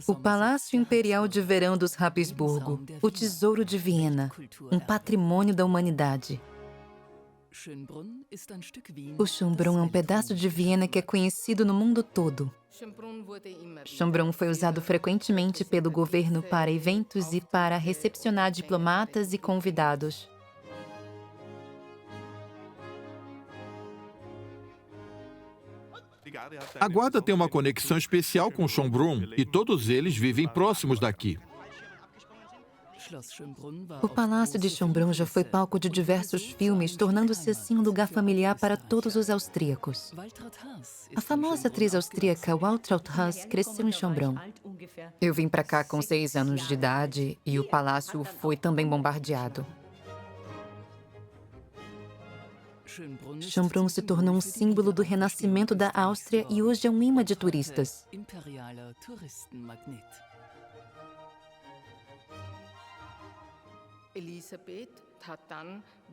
O Palácio Imperial de Verão dos Habsburgo, o Tesouro de Viena, um patrimônio da humanidade. O Schönbrunn é um pedaço de Viena que é conhecido no mundo todo. Schönbrunn foi usado frequentemente pelo governo para eventos e para recepcionar diplomatas e convidados. A guarda tem uma conexão especial com Schönbrunn e todos eles vivem próximos daqui. O Palácio de Schönbrunn já foi palco de diversos filmes, tornando-se assim um lugar familiar para todos os austríacos. A famosa atriz austríaca Waltraud Haas cresceu em Schönbrunn. Eu vim para cá com 6 anos de idade e o palácio foi também bombardeado. Schönbrunn se tornou um símbolo do renascimento da Áustria e hoje é um imã de turistas.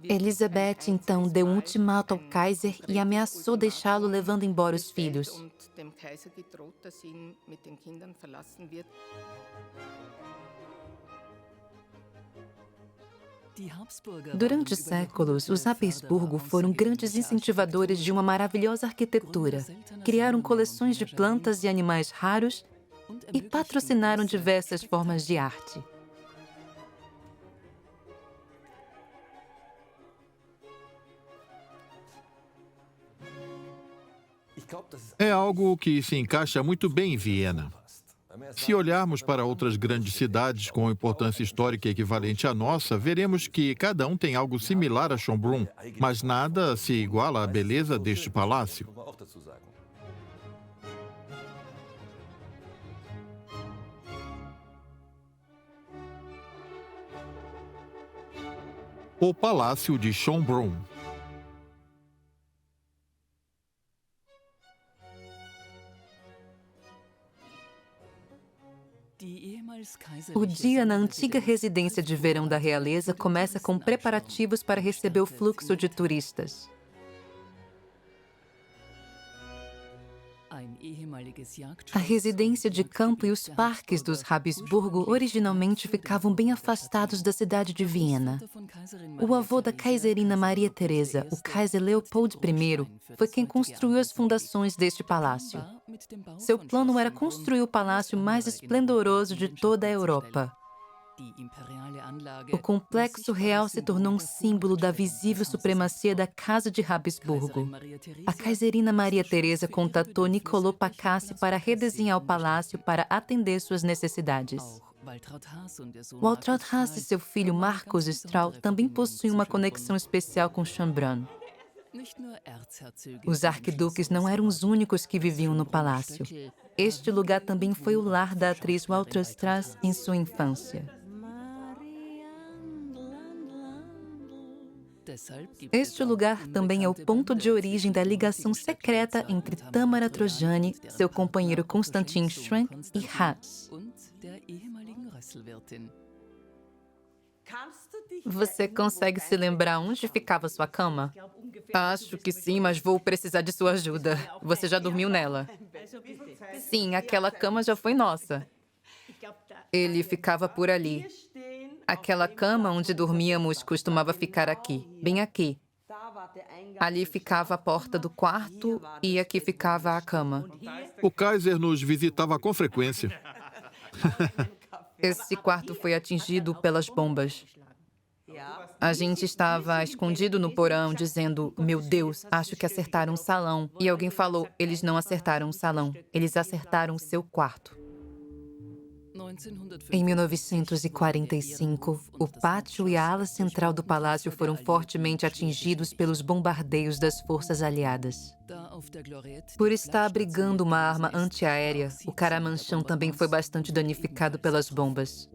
Elisabeth, então, deu um ultimato ao Kaiser e ameaçou deixá-lo levando embora os filhos. Durante séculos, os Habsburgo foram grandes incentivadores de uma maravilhosa arquitetura. Criaram coleções de plantas e animais raros e patrocinaram diversas formas de arte. É algo que se encaixa muito bem em Viena. Se olharmos para outras grandes cidades com importância histórica equivalente à nossa, veremos que cada um tem algo similar a Schönbrunn, mas nada se iguala à beleza deste palácio. O Palácio de Schönbrunn. O dia na antiga residência de verão da realeza começa com preparativos para receber o fluxo de turistas. A residência de campo e os parques dos Habsburgo originalmente ficavam bem afastados da cidade de Viena. O avô da Kaiserina Maria Teresa, o Kaiser Leopold I, foi quem construiu as fundações deste palácio. Seu plano era construir o palácio mais esplendoroso de toda a Europa. O complexo real se tornou um símbolo da visível supremacia da Casa de Habsburgo. A Kaiserina Maria Teresa contatou Niccolò Pacassi para redesenhar o palácio para atender suas necessidades. Waltraud Haas e seu filho Marcus Strahl também possuem uma conexão especial com Schönbrunn. Os arquiduques não eram os únicos que viviam no palácio. Este lugar também foi o lar da atriz Waltraud Strass em sua infância. Este lugar também é o ponto de origem da ligação secreta entre Tamara Trojani, seu companheiro Konstantin Schwenk e Haas. Você consegue se lembrar onde ficava sua cama? Acho que sim, mas vou precisar de sua ajuda. Você já dormiu nela? Sim, aquela cama já foi nossa. Ele ficava por ali. Aquela cama onde dormíamos costumava ficar aqui, bem aqui. Ali ficava a porta do quarto e aqui ficava a cama. O Kaiser nos visitava com frequência. Esse quarto foi atingido pelas bombas. A gente estava escondido no porão, dizendo, meu Deus, acho que acertaram um salão. E alguém falou, eles não acertaram um salão, eles acertaram seu quarto. Em 1945, o pátio e a ala central do palácio foram fortemente atingidos pelos bombardeios das forças aliadas. Por estar abrigando uma arma antiaérea, o Caramanchão também foi bastante danificado pelas bombas.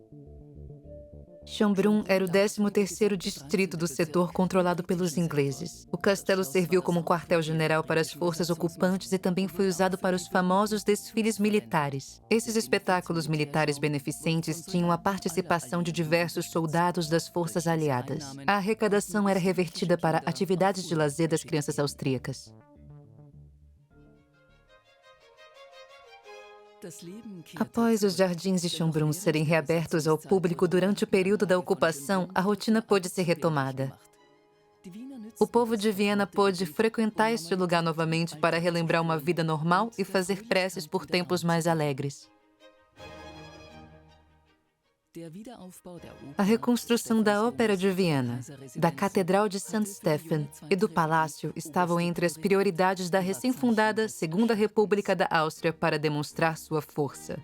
Schönbrunn era o 13º distrito do setor controlado pelos ingleses. O castelo serviu como quartel-general para as forças ocupantes e também foi usado para os famosos desfiles militares. Esses espetáculos militares beneficentes tinham a participação de diversos soldados das forças aliadas. A arrecadação era revertida para atividades de lazer das crianças austríacas. Após os jardins de Schönbrunn serem reabertos ao público durante o período da ocupação, a rotina pôde ser retomada. O povo de Viena pôde frequentar este lugar novamente para relembrar uma vida normal e fazer preces por tempos mais alegres. A reconstrução da Ópera de Viena, da Catedral de St. Stephen e do Palácio estavam entre as prioridades da recém-fundada Segunda República da Áustria para demonstrar sua força.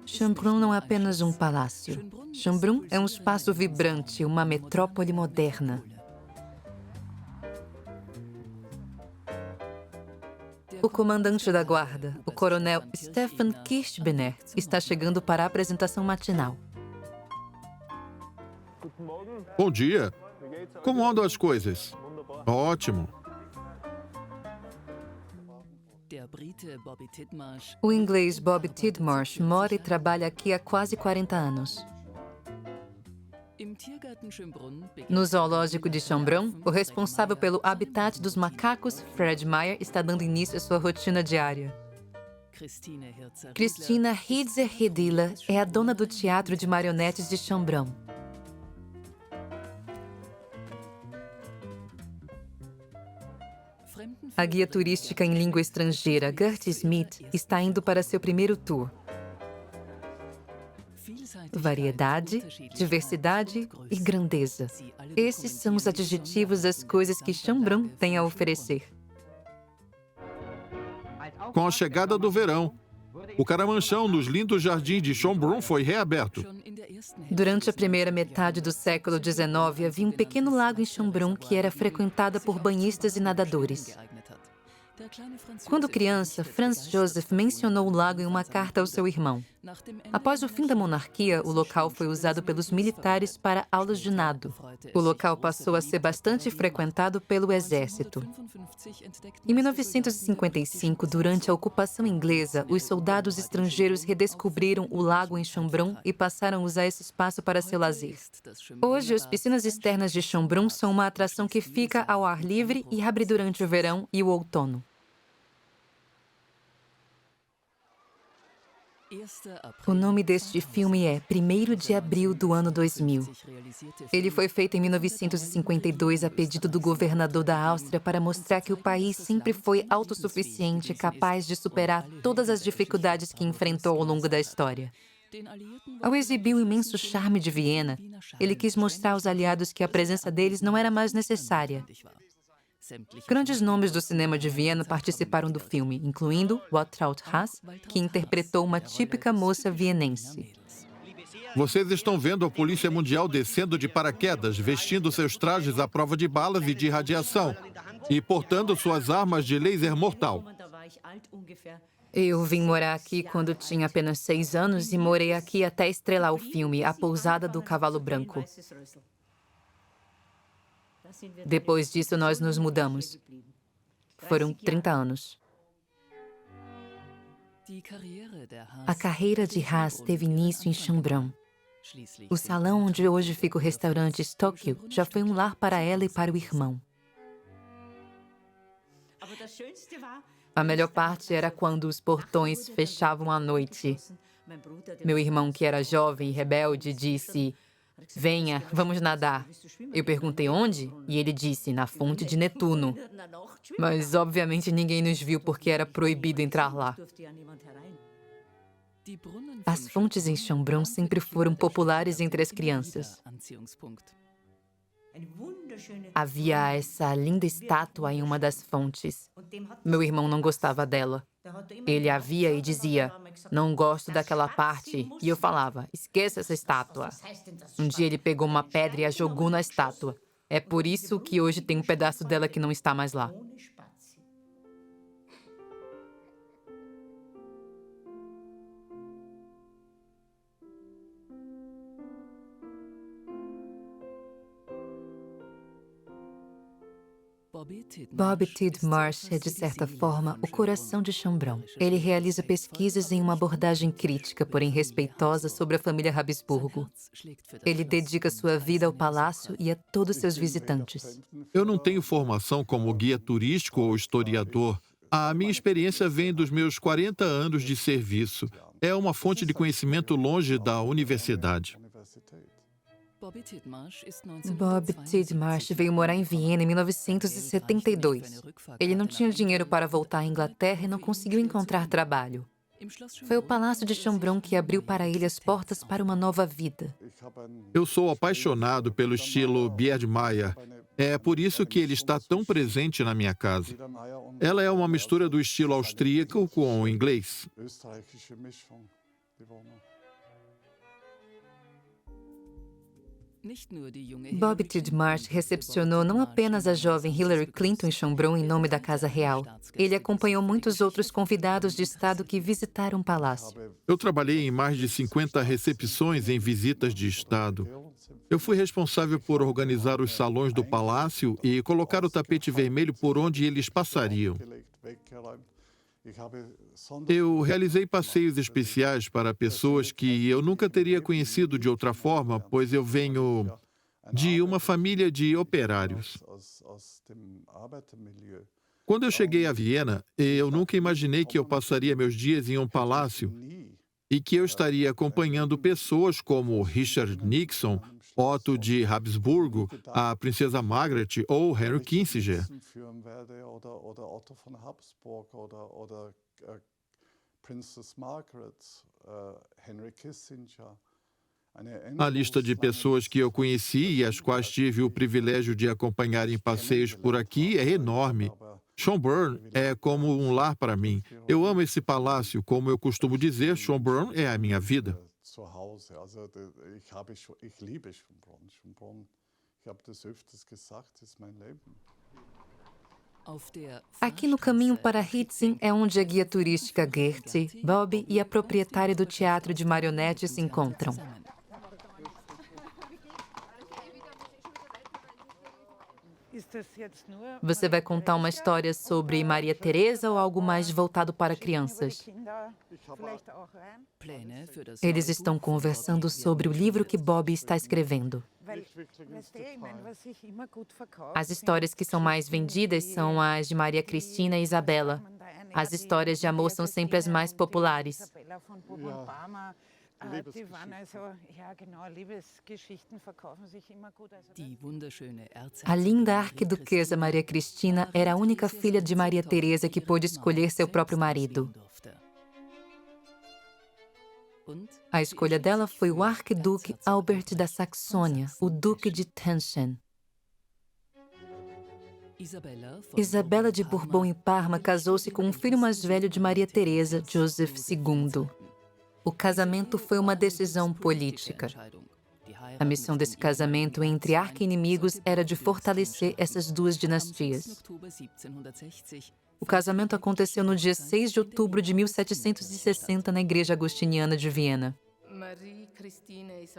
Schönbrunn não é apenas um palácio. Schönbrunn é um espaço vibrante, uma metrópole moderna. O comandante da guarda, o coronel Stefan Kirchbeiner, está chegando para a apresentação matinal. Bom dia. Como andam as coisas? Ótimo. O inglês Bob Tidmarsh mora e trabalha aqui há quase 40 anos. No zoológico de Schönbrunn, o responsável pelo habitat dos macacos, Fred Meyer, está dando início à sua rotina diária. Christina Hitzer-Hedilla é a dona do Teatro de Marionetes de Schönbrunn. A guia turística em língua estrangeira, Gertie Smith, está indo para seu primeiro tour. Variedade, diversidade e grandeza. Esses são os adjetivos das coisas que Schönbrunn tem a oferecer. Com a chegada do verão, o caramanchão nos lindos jardins de Schönbrunn foi reaberto. Durante a primeira metade do século XIX, havia um pequeno lago em Schönbrunn que era frequentado por banhistas e nadadores. Quando criança, Franz Joseph mencionou o lago em uma carta ao seu irmão. Após o fim da monarquia, o local foi usado pelos militares para aulas de nado. O local passou a ser bastante frequentado pelo exército. Em 1955, durante a ocupação inglesa, os soldados estrangeiros redescobriram o lago em Schönbrunn e passaram a usar esse espaço para seu lazer. Hoje, as piscinas externas de Schönbrunn são uma atração que fica ao ar livre e abre durante o verão e o outono. O nome deste filme é 1º de abril do ano 2000. Ele foi feito em 1952 a pedido do governador da Áustria para mostrar que o país sempre foi autossuficiente e capaz de superar todas as dificuldades que enfrentou ao longo da história. Ao exibir o imenso charme de Viena, ele quis mostrar aos aliados que a presença deles não era mais necessária. Grandes nomes do cinema de Viena participaram do filme, incluindo Waltraud Haas, que interpretou uma típica moça vienense. Vocês estão vendo a Polícia Mundial descendo de paraquedas, vestindo seus trajes à prova de balas e de radiação e portando suas armas de laser mortal. Eu vim morar aqui quando tinha apenas 6 anos e morei aqui até estrelar o filme A Pousada do Cavalo Branco. Depois disso, nós nos mudamos. Foram 30 anos. A carreira de Haas teve início em Schönbrunn. O salão onde hoje fica o restaurante Stockyl já foi um lar para ela e para o irmão. A melhor parte era quando os portões fechavam à noite. Meu irmão, que era jovem e rebelde, disse: "Venha, vamos nadar." Eu perguntei onde, e ele disse: "Na fonte de Netuno." Mas, obviamente, ninguém nos viu porque era proibido entrar lá. As fontes em Schönbrunn sempre foram populares entre as crianças. Havia essa linda estátua em uma das fontes. Meu irmão não gostava dela. Ele a via e dizia: "Não gosto daquela parte." E eu falava: "Esqueça essa estátua." Um dia ele pegou uma pedra e a jogou na estátua. É por isso que hoje tem um pedaço dela que não está mais lá. Bob Tidmarsh é, de certa forma, o coração de Schönbrunn. Ele realiza pesquisas em uma abordagem crítica, porém respeitosa, sobre a família Habsburgo. Ele dedica sua vida ao palácio e a todos seus visitantes. Eu não tenho formação como guia turístico ou historiador. A minha experiência vem dos meus 40 anos de serviço. É uma fonte de conhecimento longe da universidade. Bob Tidmarsh veio morar em Viena em 1972. Ele não tinha dinheiro para voltar à Inglaterra e não conseguiu encontrar trabalho. Foi o Palácio de Schönbrunn que abriu para ele as portas para uma nova vida. Eu sou apaixonado pelo estilo Biedermeier. É por isso que ele está tão presente na minha casa. Ela é uma mistura do estilo austríaco com o inglês. Bob Tidmarsh recepcionou não apenas a jovem Hillary Clinton em Schönbrunn em nome da Casa Real. Ele acompanhou muitos outros convidados de Estado que visitaram o palácio. Eu trabalhei em mais de 50 recepções em visitas de Estado. Eu fui responsável por organizar os salões do palácio e colocar o tapete vermelho por onde eles passariam. Eu realizei passeios especiais para pessoas que eu nunca teria conhecido de outra forma, pois eu venho de uma família de operários. Quando eu cheguei a Viena, eu nunca imaginei que eu passaria meus dias em um palácio e que eu estaria acompanhando pessoas como Richard Nixon, Otto de Habsburgo, a princesa Margaret ou Henry Kissinger. A lista de pessoas que eu conheci e as quais tive o privilégio de acompanhar em passeios por aqui é enorme. Schönbrunn é como um lar para mim. Eu amo esse palácio. Como eu costumo dizer, Schönbrunn é a minha vida. Aqui no caminho para Hietzing é onde a guia turística Gertie, Bob e a proprietária do teatro de marionetes se encontram. Você vai contar uma história sobre Maria Teresa ou algo mais voltado para crianças? Eles estão conversando sobre o livro que Bob está escrevendo. As histórias que são mais vendidas são as de Maria Cristina e Isabela. As histórias de amor são sempre as mais populares. A linda arquiduquesa Maria Cristina era a única filha de Maria Teresa que pôde escolher seu próprio marido. A escolha dela foi o arquiduque Albert da Saxônia, o duque de Teschen. Isabela de Bourbon e Parma casou-se com um filho mais velho de Maria Teresa, Joseph II. O casamento foi uma decisão política. A missão desse casamento entre arqui-inimigos era de fortalecer essas duas dinastias. O casamento aconteceu no dia 6 de outubro de 1760 na Igreja Agostiniana de Viena.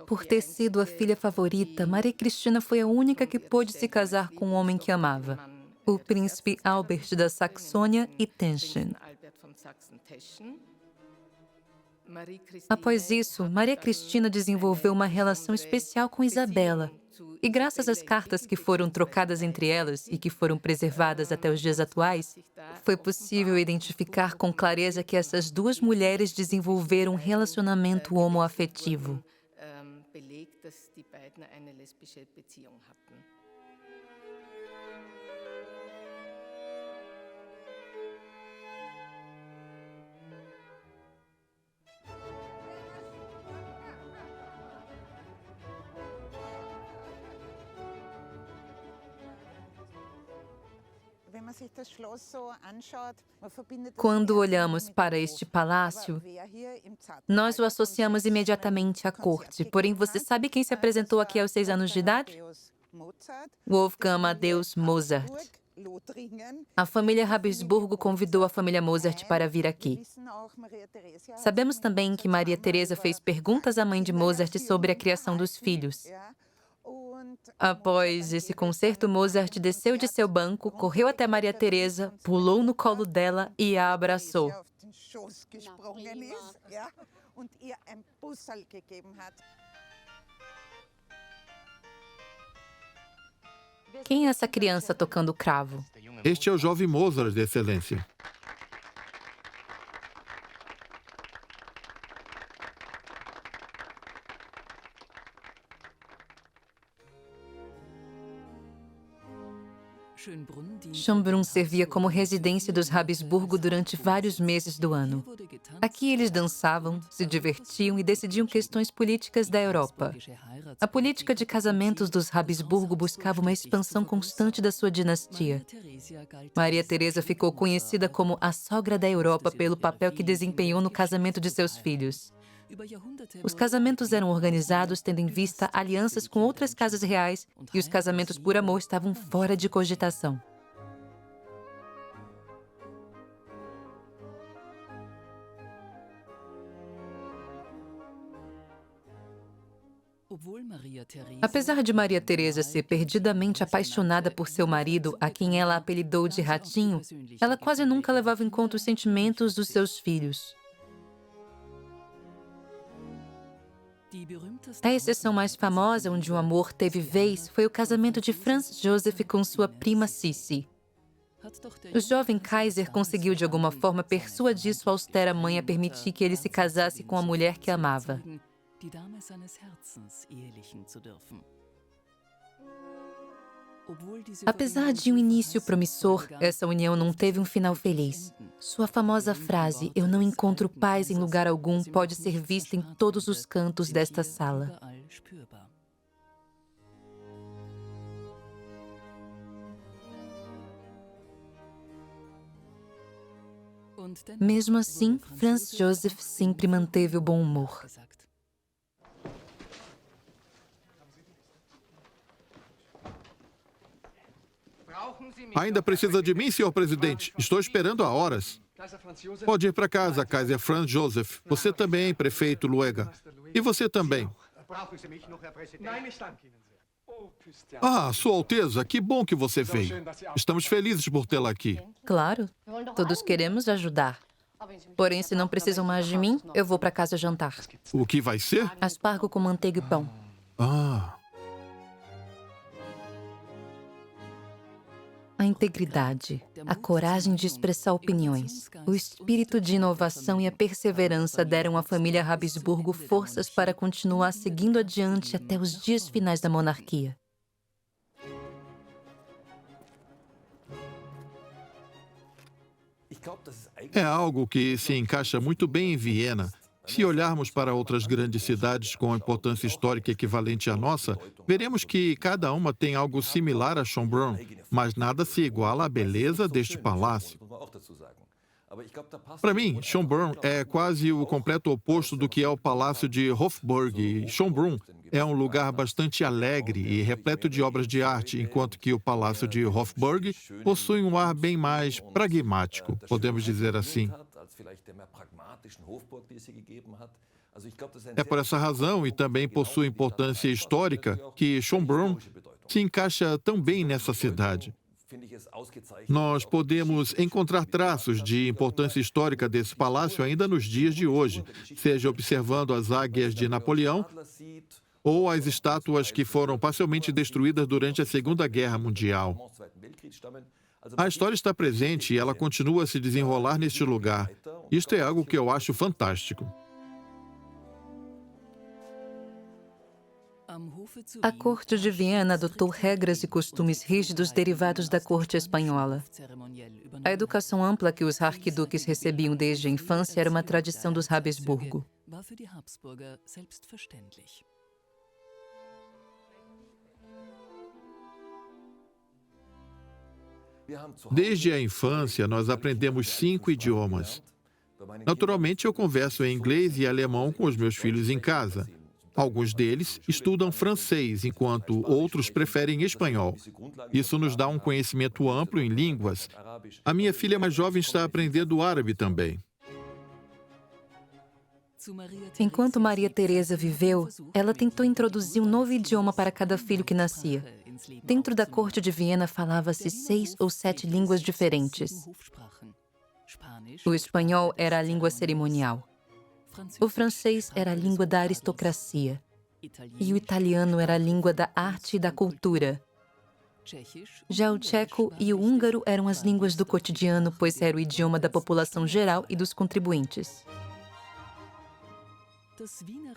Por ter sido a filha favorita, Maria Cristina foi a única que pôde se casar com um homem que amava, o príncipe Albert da Saxônia e Teschen. Após isso, Maria Cristina desenvolveu uma relação especial com Isabela. E graças às cartas que foram trocadas entre elas e que foram preservadas até os dias atuais, foi possível identificar com clareza que essas duas mulheres desenvolveram um relacionamento homoafetivo. Quando olhamos para este palácio, nós o associamos imediatamente à corte. Porém, você sabe quem se apresentou aqui aos 6 anos de idade? Wolfgang Amadeus Mozart. A família Habsburgo convidou a família Mozart para vir aqui. Sabemos também que Maria Teresa fez perguntas à mãe de Mozart sobre a criação dos filhos. Após esse concerto, Mozart desceu de seu banco, correu até Maria Teresa, pulou no colo dela e a abraçou. Quem é essa criança tocando cravo? Este é o jovem Mozart, Excelência. Schönbrunn servia como residência dos Habsburgo durante vários meses do ano. Aqui eles dançavam, se divertiam e decidiam questões políticas da Europa. A política de casamentos dos Habsburgo buscava uma expansão constante da sua dinastia. Maria Teresa ficou conhecida como a sogra da Europa pelo papel que desempenhou no casamento de seus filhos. Os casamentos eram organizados tendo em vista alianças com outras casas reais e os casamentos por amor estavam fora de cogitação. Apesar de Maria Teresa ser perdidamente apaixonada por seu marido, a quem ela apelidou de Ratinho, ela quase nunca levava em conta os sentimentos dos seus filhos. A exceção mais famosa onde o amor teve vez foi o casamento de Franz Joseph com sua prima Sissi. O jovem Kaiser conseguiu de alguma forma persuadir sua austera mãe a permitir que ele se casasse com a mulher que amava. Apesar de um início promissor, essa união não teve um final feliz. Sua famosa frase, "Eu não encontro paz em lugar algum", pode ser vista em todos os cantos desta sala. Mesmo assim, Franz Joseph sempre manteve o bom humor. Ainda precisa de mim, senhor presidente? Estou esperando há horas. Pode ir para casa, Kaiser Franz Joseph. Você também, prefeito Luega. E você também. Ah, Sua Alteza, que bom que você veio. Estamos felizes por tê-la aqui. Claro, todos queremos ajudar. Porém, se não precisam mais de mim, eu vou para casa jantar. O que vai ser? Aspargo com manteiga e pão. Ah, A integridade, a coragem de expressar opiniões, o espírito de inovação e a perseverança deram à família Habsburgo forças para continuar seguindo adiante até os dias finais da monarquia. é algo que se encaixa muito bem em Viena. Se olharmos para outras grandes cidades com importância histórica equivalente à nossa, veremos que cada uma tem algo similar a Schönbrunn, mas nada se iguala à beleza deste palácio. Para mim, Schönbrunn é quase o completo oposto do que é o Palácio de Hofburg. E Schönbrunn é um lugar bastante alegre e repleto de obras de arte, enquanto que o Palácio de Hofburg possui um ar bem mais pragmático, podemos dizer assim. É por essa razão, e também por sua importância histórica, que Schönbrunn se encaixa tão bem nessa cidade. Nós podemos encontrar traços de importância histórica desse palácio ainda nos dias de hoje, seja observando as águias de Napoleão ou as estátuas que foram parcialmente destruídas durante a Segunda Guerra Mundial. A história está presente e ela continua a se desenrolar neste lugar. Isto é algo que eu acho fantástico. A corte de Viena adotou regras e costumes rígidos derivados da corte espanhola. A educação ampla que os arquiduques recebiam desde a infância era uma tradição dos Habsburgo. Desde a infância, nós aprendemos 5 idiomas. Naturalmente, eu converso em inglês e alemão com os meus filhos em casa. Alguns deles estudam francês, enquanto outros preferem espanhol. Isso nos dá um conhecimento amplo em línguas. A minha filha mais jovem está aprendendo árabe também. Enquanto Maria Teresa viveu, ela tentou introduzir um novo idioma para cada filho que nascia. Dentro da corte de Viena falava-se 6 ou 7 línguas diferentes. O espanhol era a língua cerimonial. O francês era a língua da aristocracia. E o italiano era a língua da arte e da cultura. Já o tcheco e o húngaro eram as línguas do cotidiano, pois era o idioma da população geral e dos contribuintes.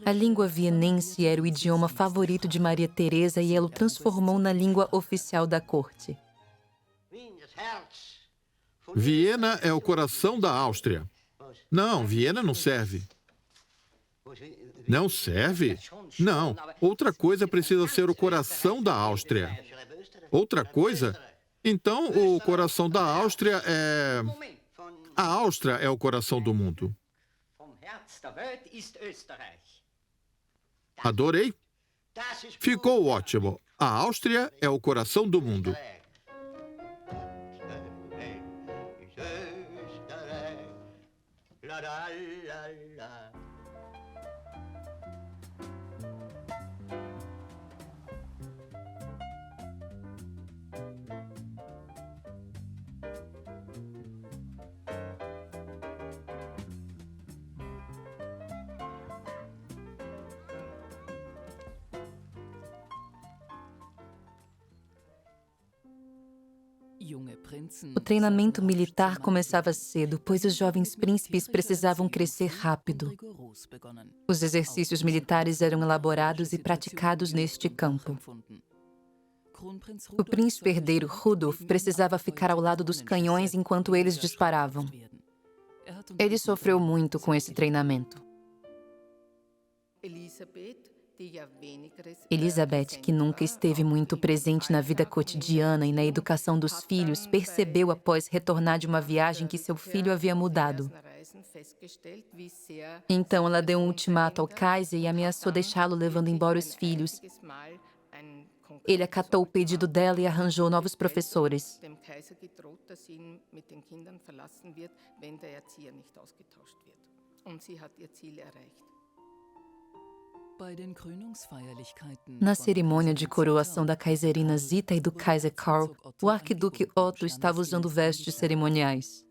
A língua vienense era o idioma favorito de Maria Teresa e ela o transformou na língua oficial da corte. Viena é o coração da Áustria. Não, Viena não serve. Não serve? Não. Outra coisa precisa ser o coração da Áustria. Outra coisa? Então, o coração da Áustria é... A Áustria é o coração do mundo. Adorei. Ficou ótimo. A Áustria é o coração do mundo. O treinamento militar começava cedo, pois os jovens príncipes precisavam crescer rápido. Os exercícios militares eram elaborados e praticados neste campo. O príncipe herdeiro Rudolf precisava ficar ao lado dos canhões enquanto eles disparavam. Ele sofreu muito com esse treinamento. Elizabeth, que nunca esteve muito presente na vida cotidiana e na educação dos filhos, percebeu após retornar de uma viagem que seu filho havia mudado. Então ela deu um ultimato ao Kaiser e ameaçou deixá-lo levando embora os filhos. Ele acatou o pedido dela e arranjou novos professores. Na cerimônia de coroação da Kaiserina Zita e do Kaiser Karl, o arquiduque Otto estava usando vestes cerimoniais.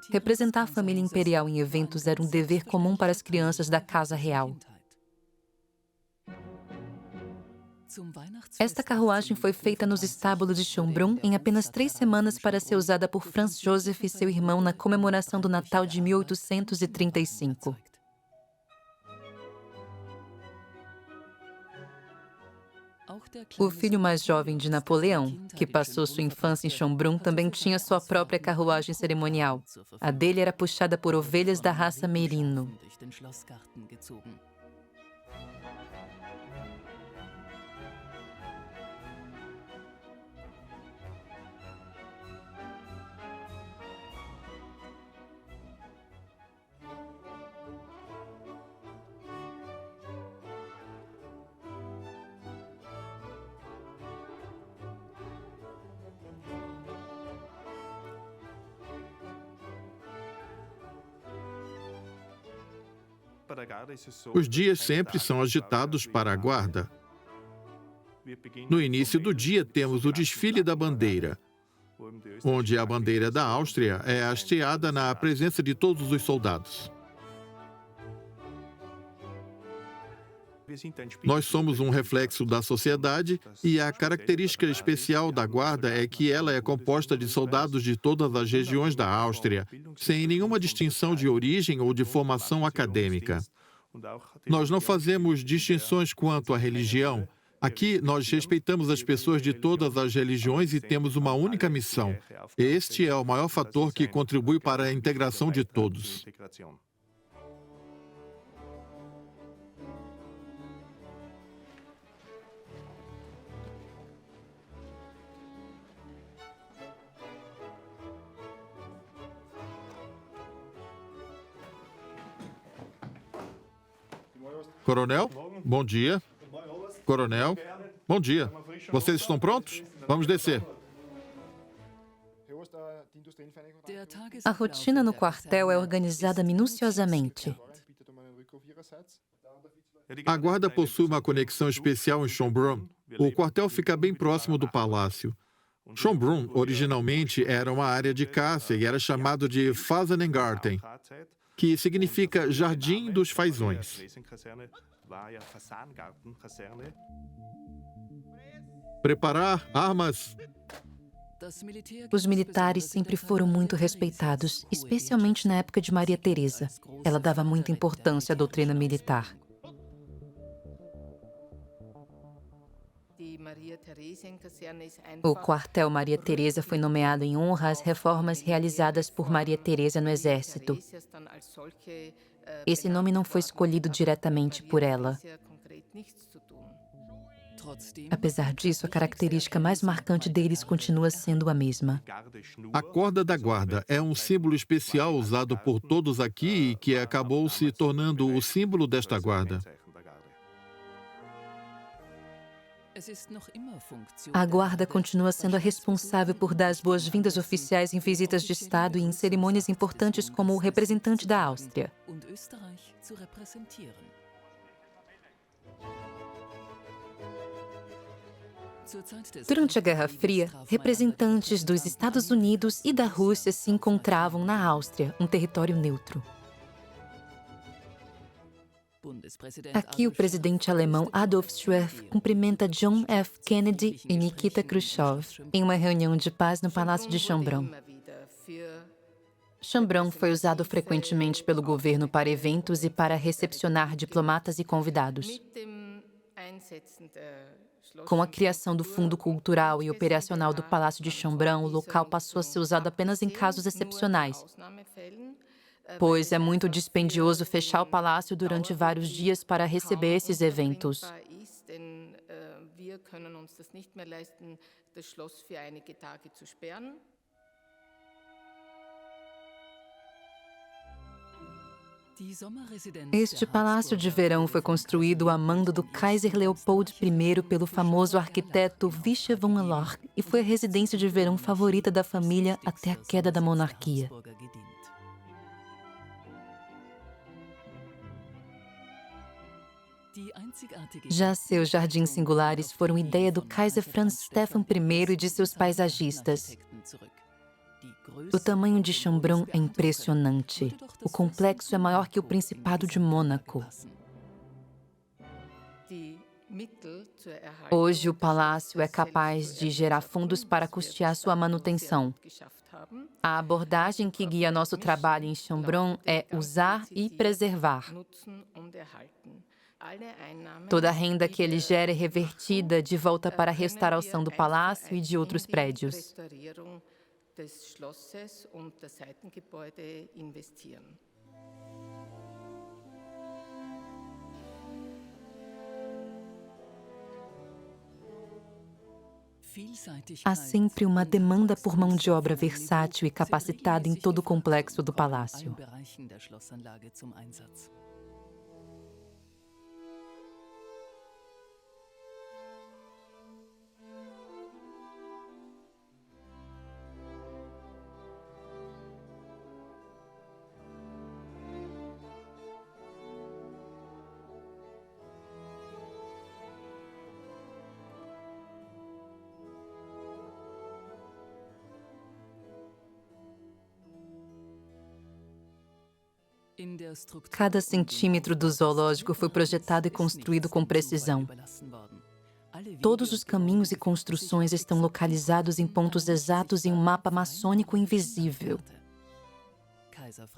Representar a família imperial em eventos era um dever comum para as crianças da Casa Real. Esta carruagem foi feita nos estábulos de Schönbrunn em apenas 3 semanas para ser usada por Franz Joseph e seu irmão na comemoração do Natal de 1835. O filho mais jovem de Napoleão, que passou sua infância em Schönbrunn, também tinha sua própria carruagem cerimonial. A dele era puxada por ovelhas da raça Merino. Os dias sempre são agitados para a guarda. No início do dia, temos o desfile da bandeira, onde a bandeira da Áustria é hasteada na presença de todos os soldados. Nós somos um reflexo da sociedade e a característica especial da guarda é que ela é composta de soldados de todas as regiões da Áustria, sem nenhuma distinção de origem ou de formação acadêmica. Nós não fazemos distinções quanto à religião. Aqui, nós respeitamos as pessoas de todas as religiões e temos uma única missão. Este é o maior fator que contribui para a integração de todos. Coronel, bom dia. Coronel, bom dia. Vocês estão prontos? Vamos descer. A rotina no quartel é organizada minuciosamente. A guarda possui uma conexão especial em Schönbrunn. O quartel fica bem próximo do palácio. Schönbrunn, originalmente, era uma área de caça e era chamado de Fasanengarten, que significa Jardim dos Fazões. Preparar armas. Os militares sempre foram muito respeitados, especialmente na época de Maria Teresa. Ela dava muita importância à doutrina militar. O quartel Maria Teresa foi nomeado em honra às reformas realizadas por Maria Teresa no exército. Esse nome não foi escolhido diretamente por ela. Apesar disso, a característica mais marcante deles continua sendo a mesma. A corda da guarda é um símbolo especial usado por todos aqui e que acabou se tornando o símbolo desta guarda. A guarda continua sendo a responsável por dar as boas-vindas oficiais em visitas de Estado e em cerimônias importantes como o representante da Áustria. Durante a Guerra Fria, representantes dos Estados Unidos e da Rússia se encontravam na Áustria, um território neutro. Aqui, o presidente alemão Adolf Schroeff cumprimenta John F. Kennedy e Nikita Khrushchev em uma reunião de paz no Palácio de Schönbrunn. Schönbrunn foi usado frequentemente pelo governo para eventos e para recepcionar diplomatas e convidados. Com a criação do Fundo Cultural e Operacional do Palácio de Schönbrunn, o local passou a ser usado apenas em casos excepcionais, pois é muito dispendioso fechar o palácio durante vários dias para receber esses eventos. Este palácio de verão foi construído a mando do Kaiser Leopold I pelo famoso arquiteto Wischer von Lorch e foi a residência de verão favorita da família até a queda da monarquia. Já seus jardins singulares foram ideia do Kaiser Franz Stephan I e de seus paisagistas. O tamanho de Schönbrunn é impressionante. O complexo é maior que o Principado de Mônaco. Hoje, o palácio é capaz de gerar fundos para custear sua manutenção. A abordagem que guia nosso trabalho em Schönbrunn é usar e preservar. Toda a renda que ele gera é revertida de volta para a restauração do palácio e de outros prédios. Há sempre uma demanda por mão de obra versátil e capacitada em todo o complexo do palácio. Cada centímetro do zoológico foi projetado e construído com precisão. Todos os caminhos e construções estão localizados em pontos exatos em um mapa maçônico invisível.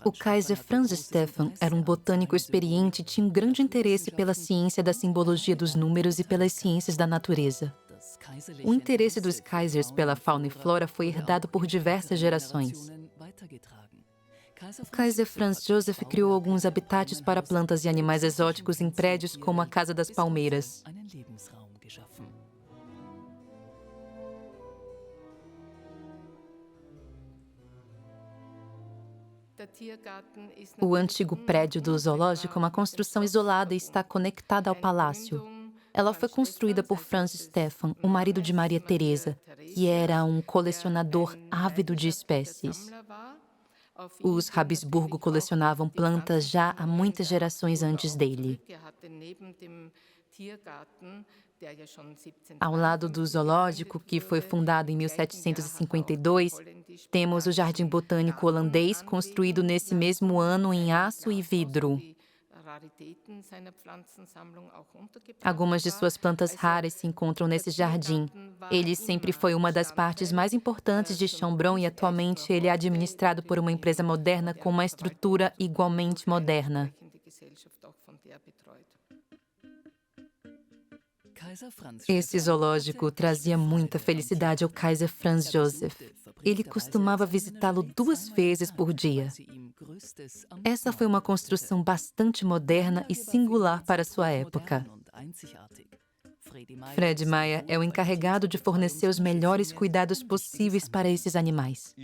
O Kaiser Franz Stephan era um botânico experiente e tinha um grande interesse pela ciência da simbologia dos números e pelas ciências da natureza. O interesse dos Kaisers pela fauna e flora foi herdado por diversas gerações. O Kaiser Franz Joseph criou alguns habitats para plantas e animais exóticos em prédios como a Casa das Palmeiras. O antigo prédio do zoológico é uma construção isolada e está conectada ao palácio. Ela foi construída por Franz Stephan, o marido de Maria Teresa, que era um colecionador ávido de espécies. Os Habsburgo colecionavam plantas já há muitas gerações antes dele. Ao lado do zoológico, que foi fundado em 1752, temos o Jardim Botânico Holandês, construído nesse mesmo ano em aço e vidro. Algumas de suas plantas raras se encontram nesse jardim. Ele sempre foi uma das partes mais importantes de Schönbrunn e atualmente ele é administrado por uma empresa moderna com uma estrutura igualmente moderna. Esse zoológico trazia muita felicidade ao Kaiser Franz Joseph. Ele costumava visitá-lo 2 vezes por dia. Essa foi uma construção bastante moderna e singular para sua época. Fred Meyer é o encarregado de fornecer os melhores cuidados possíveis para esses animais.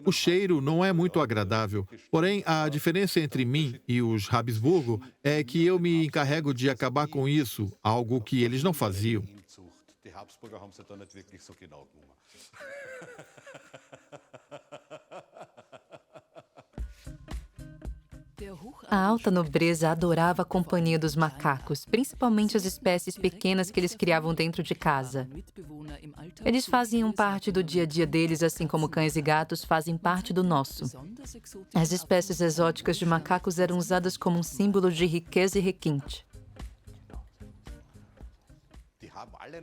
O cheiro não é muito agradável, porém a diferença entre mim e os Habsburgo é que eu me encarrego de acabar com isso, algo que eles não faziam. A alta nobreza adorava a companhia dos macacos, principalmente as espécies pequenas que eles criavam dentro de casa. Eles faziam parte do dia a dia deles, assim como cães e gatos fazem parte do nosso. As espécies exóticas de macacos eram usadas como um símbolo de riqueza e requinte.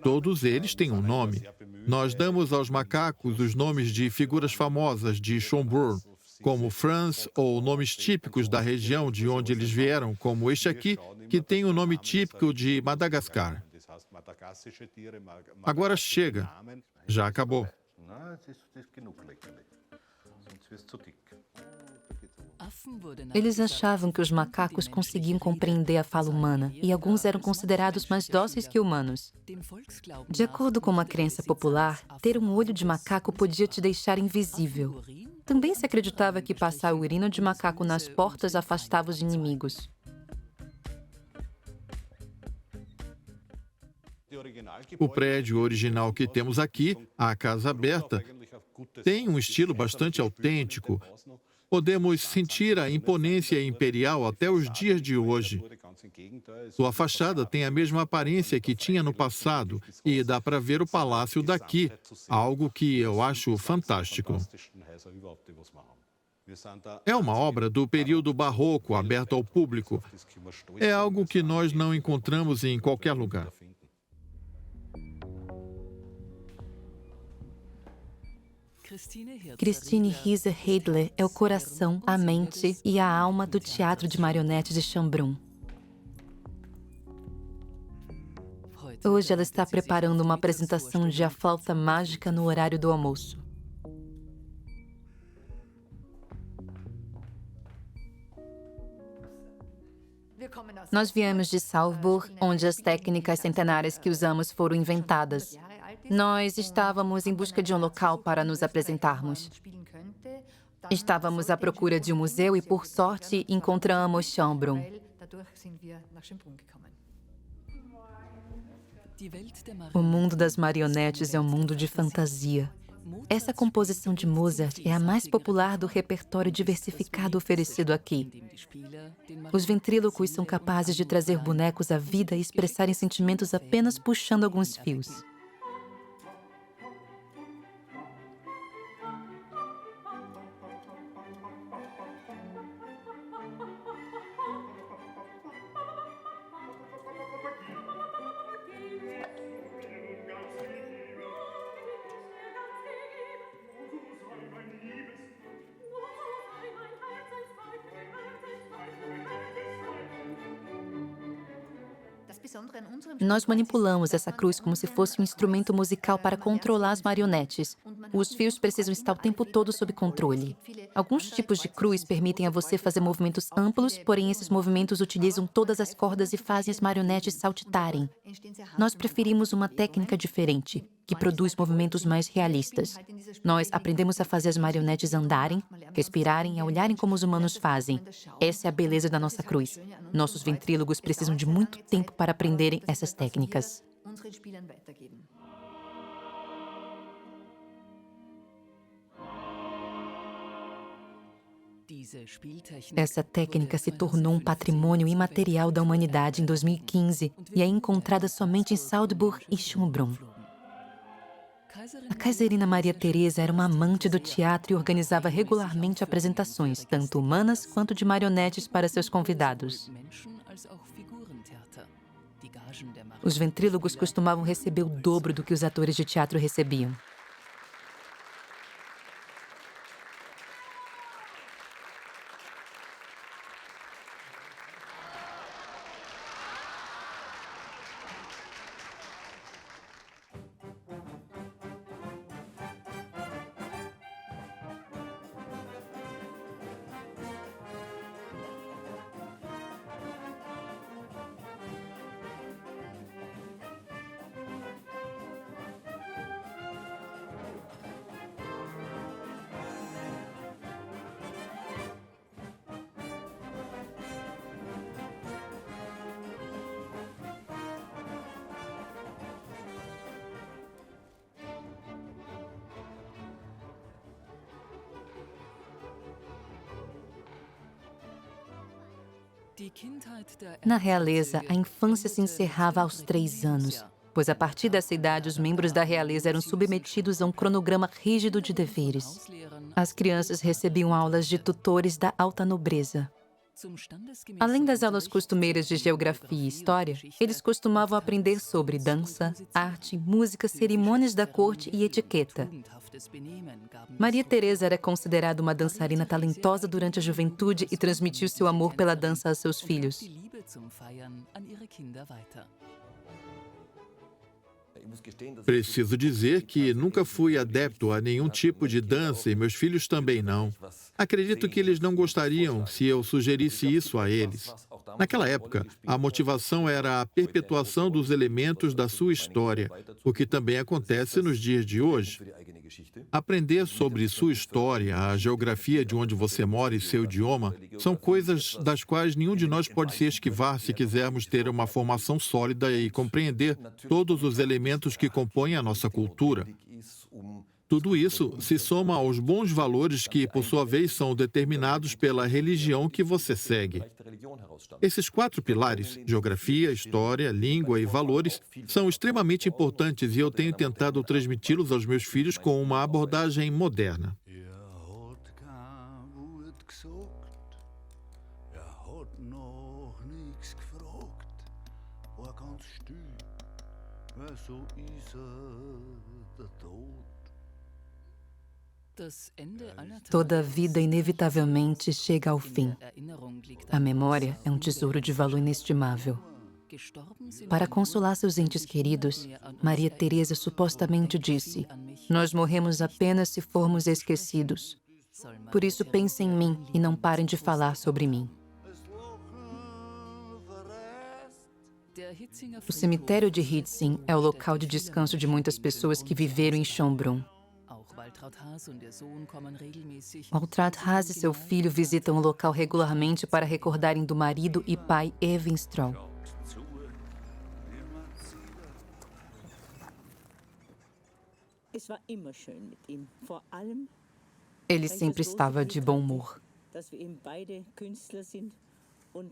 Todos eles têm um nome. Nós damos aos macacos os nomes de figuras famosas de Schönbrunn, como Franz, ou nomes típicos da região de onde eles vieram, como este aqui, que tem o nome típico de Madagascar. Agora chega. Já acabou. Eles achavam que os macacos conseguiam compreender a fala humana e alguns eram considerados mais dóceis que humanos. De acordo com uma crença popular, ter um olho de macaco podia te deixar invisível. Também se acreditava que passar a urina de macaco nas portas afastava os inimigos. O prédio original que temos aqui, a Casa Aberta, tem um estilo bastante autêntico. Podemos sentir a imponência imperial até os dias de hoje. Sua fachada tem a mesma aparência que tinha no passado e dá para ver o palácio daqui, algo que eu acho fantástico. É uma obra do período barroco, aberta ao público. É algo que nós não encontramos em qualquer lugar. Christine Rieser Heidler é o coração, a mente e a alma do teatro de marionetes de Schönbrunn. Hoje ela está preparando uma apresentação de A Flauta Mágica no horário do almoço. Nós viemos de Salzburg, onde as técnicas centenárias que usamos foram inventadas. Nós estávamos em busca de um local para nos apresentarmos. Estávamos à procura de um museu e, por sorte, encontramos Schönbrunn. O mundo das marionetes é um mundo de fantasia. Essa composição de Mozart é a mais popular do repertório diversificado oferecido aqui. Os ventrílocos são capazes de trazer bonecos à vida e expressarem sentimentos apenas puxando alguns fios. Nós manipulamos essa cruz como se fosse um instrumento musical para controlar as marionetes. Os fios precisam estar o tempo todo sob controle. Alguns tipos de cruz permitem a você fazer movimentos amplos, porém esses movimentos utilizam todas as cordas e fazem as marionetes saltitarem. Nós preferimos uma técnica diferente, que produz movimentos mais realistas. Nós aprendemos a fazer as marionetes andarem, respirarem e a olharem como os humanos fazem. Essa é a beleza da nossa cruz. Nossos ventrílogos precisam de muito tempo para aprenderem essas técnicas. Essa técnica se tornou um patrimônio imaterial da humanidade em 2015 e é encontrada somente em Salzburg e Schönbrunn. A Kaisarina Maria Teresa era uma amante do teatro e organizava regularmente apresentações, tanto humanas quanto de marionetes, para seus convidados. Os ventrílogos costumavam receber o dobro do que os atores de teatro recebiam. Na realeza, a infância se encerrava aos 3 anos, pois a partir dessa idade os membros da realeza eram submetidos a um cronograma rígido de deveres. As crianças recebiam aulas de tutores da alta nobreza. Além das aulas costumeiras de geografia e história, eles costumavam aprender sobre dança, arte, música, cerimônias da corte e etiqueta. Maria Teresa era considerada uma dançarina talentosa durante a juventude e transmitiu seu amor pela dança a seus filhos. Preciso dizer que nunca fui adepto a nenhum tipo de dança e meus filhos também não. Acredito que eles não gostariam se eu sugerisse isso a eles. Naquela época, a motivação era a perpetuação dos elementos da sua história, o que também acontece nos dias de hoje. Aprender sobre sua história, a geografia de onde você mora e seu idioma, são coisas das quais nenhum de nós pode se esquivar se quisermos ter uma formação sólida e compreender todos os elementos que compõem a nossa cultura. Tudo isso se soma aos bons valores que, por sua vez, são determinados pela religião que você segue. Esses 4 pilares, geografia, história, língua e valores, são extremamente importantes e eu tenho tentado transmiti-los aos meus filhos com uma abordagem moderna. Toda vida inevitavelmente chega ao fim. A memória é um tesouro de valor inestimável. Para consolar seus entes queridos, Maria Teresa supostamente disse: "Nós morremos apenas se formos esquecidos. Por isso pensem em mim e não parem de falar sobre mim." O cemitério de Hietzing é o local de descanso de muitas pessoas que viveram em Schönbrunn. Waltraud Haas e seu filho visitam o local regularmente para recordarem do marido e pai Erwin Stroll. Ele sempre estava de bom humor.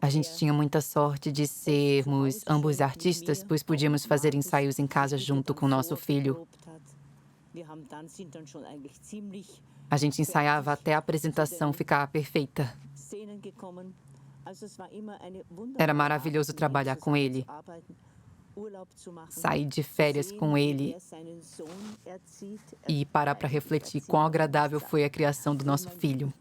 A gente tinha muita sorte de sermos ambos artistas, pois podíamos fazer ensaios em casa junto com nosso filho. A gente ensaiava até a apresentação ficar perfeita. Era maravilhoso trabalhar com ele. Sair de férias com ele e parar para refletir quão agradável foi a criação do nosso filho.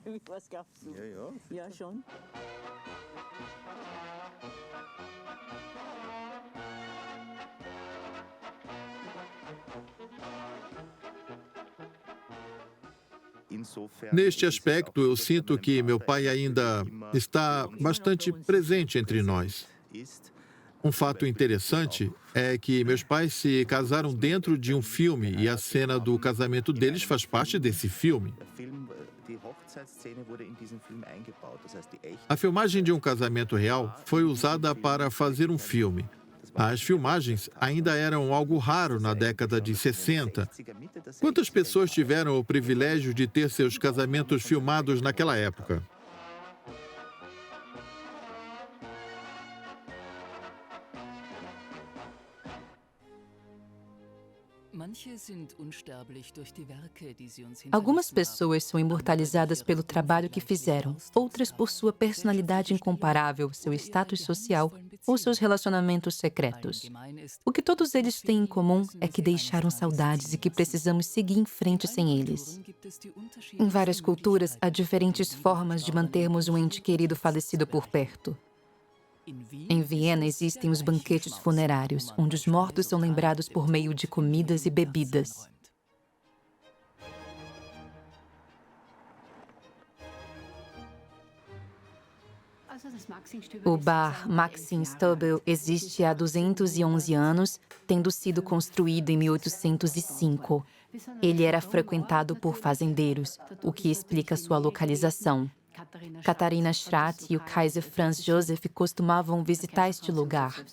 Neste aspecto, eu sinto que meu pai ainda está bastante presente entre nós. Um fato interessante é que meus pais se casaram dentro de um filme e a cena do casamento deles faz parte desse filme. A filmagem de um casamento real foi usada para fazer um filme. As filmagens ainda eram algo raro na década de 60. Quantas pessoas tiveram o privilégio de ter seus casamentos filmados naquela época? Algumas pessoas são imortalizadas pelo trabalho que fizeram, outras por sua personalidade incomparável, seu status social ou seus relacionamentos secretos. O que todos eles têm em comum é que deixaram saudades e que precisamos seguir em frente sem eles. Em várias culturas, há diferentes formas de mantermos um ente querido falecido por perto. Em Viena existem os banquetes funerários, onde os mortos são lembrados por meio de comidas e bebidas. O bar Maxim Stubel existe há 211 anos, tendo sido construído em 1805. Ele era frequentado por fazendeiros, o que explica sua localização. Katharina Schratt e o Kaiser Franz Joseph costumavam visitar este lugar.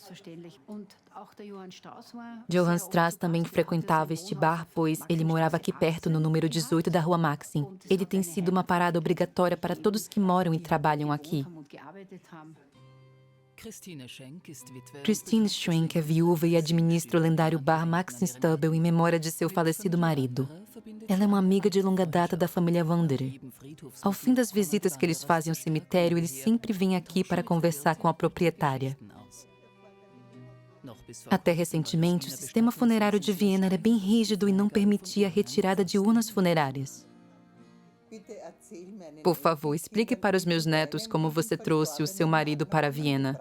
Johann Strauss também frequentava este bar, pois ele morava aqui perto, no número 18 da Rua Maxim. Ele tem sido uma parada obrigatória para todos que moram e trabalham aqui. Christine Schwenk é viúva e administra o lendário bar Maxim Stubel em memória de seu falecido marido. Ela é uma amiga de longa data da família Wanderer. Ao fim das visitas que eles fazem ao cemitério, eles sempre vêm aqui para conversar com a proprietária. Até recentemente, o sistema funerário de Viena era bem rígido e não permitia a retirada de urnas funerárias. Por favor, explique para os meus netos como você trouxe o seu marido para Viena.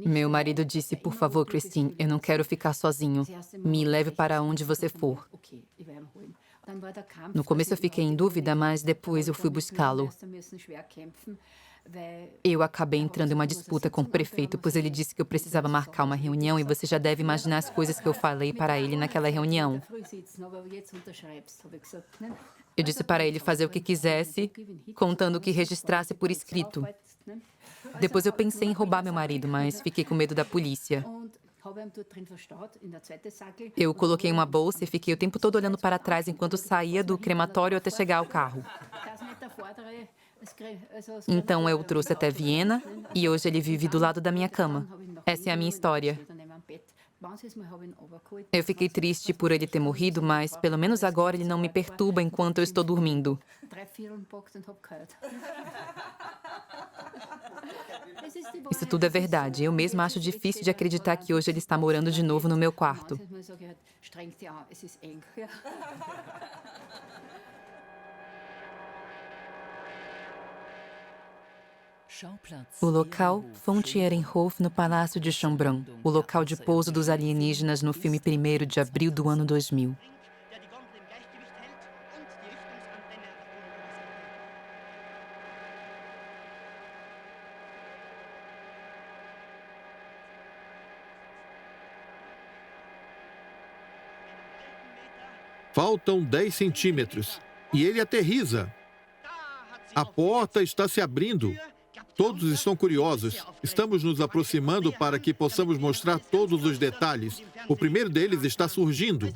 Meu marido disse, por favor, Christine, eu não quero ficar sozinho. Me leve para onde você for. No começo eu fiquei em dúvida, mas depois eu fui buscá-lo. Eu acabei entrando em uma disputa com o prefeito, pois ele disse que eu precisava marcar uma reunião e você já deve imaginar as coisas que eu falei para ele naquela reunião. Eu disse para ele fazer o que quisesse, contando que registrasse por escrito. Depois eu pensei em roubar meu marido, mas fiquei com medo da polícia. Eu coloquei uma bolsa e fiquei o tempo todo olhando para trás enquanto saía do crematório até chegar ao carro. Então eu o trouxe até Viena e hoje ele vive do lado da minha cama. Essa é a minha história. Eu fiquei triste por ele ter morrido, mas pelo menos agora ele não me perturba enquanto eu estou dormindo. Isso tudo é verdade. Eu mesma acho difícil de acreditar que hoje ele está morando de novo no meu quarto. O local, Fonte Ehrenhof, no Palácio de Schönbrunn, o local de pouso dos alienígenas no filme 1º de abril do ano 2000. Faltam 10 centímetros e ele aterriza. A porta está se abrindo. Todos estão curiosos. Estamos nos aproximando para que possamos mostrar todos os detalhes. O primeiro deles está surgindo.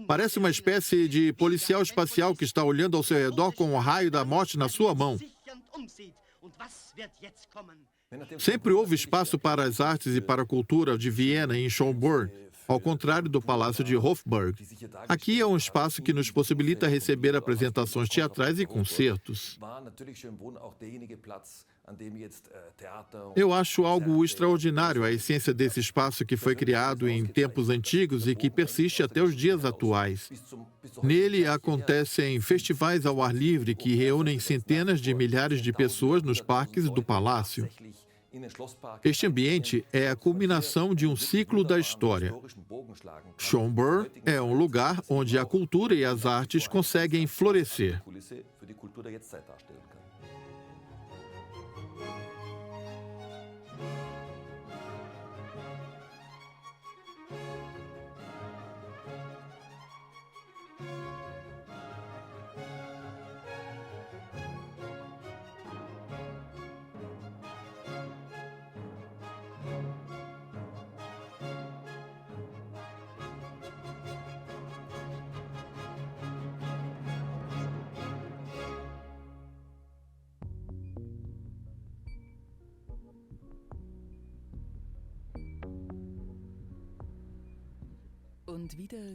Parece uma espécie de policial espacial que está olhando ao seu redor com o raio da morte na sua mão. Sempre houve espaço para as artes e para a cultura de Viena em Schönbrunn, ao contrário do Palácio de Hofburg. Aqui é um espaço que nos possibilita receber apresentações teatrais e concertos. Eu acho algo extraordinário a essência desse espaço que foi criado em tempos antigos e que persiste até os dias atuais. Nele acontecem festivais ao ar livre que reúnem centenas de milhares de pessoas nos parques do palácio. Este ambiente é a culminação de um ciclo da história. Schönbrunn é um lugar onde a cultura e as artes conseguem florescer.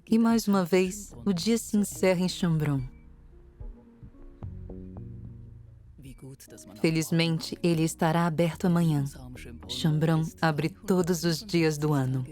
E mais uma vez, o dia se encerra em Chambron. Felizmente, ele estará aberto amanhã. Chambron abre todos os dias do ano.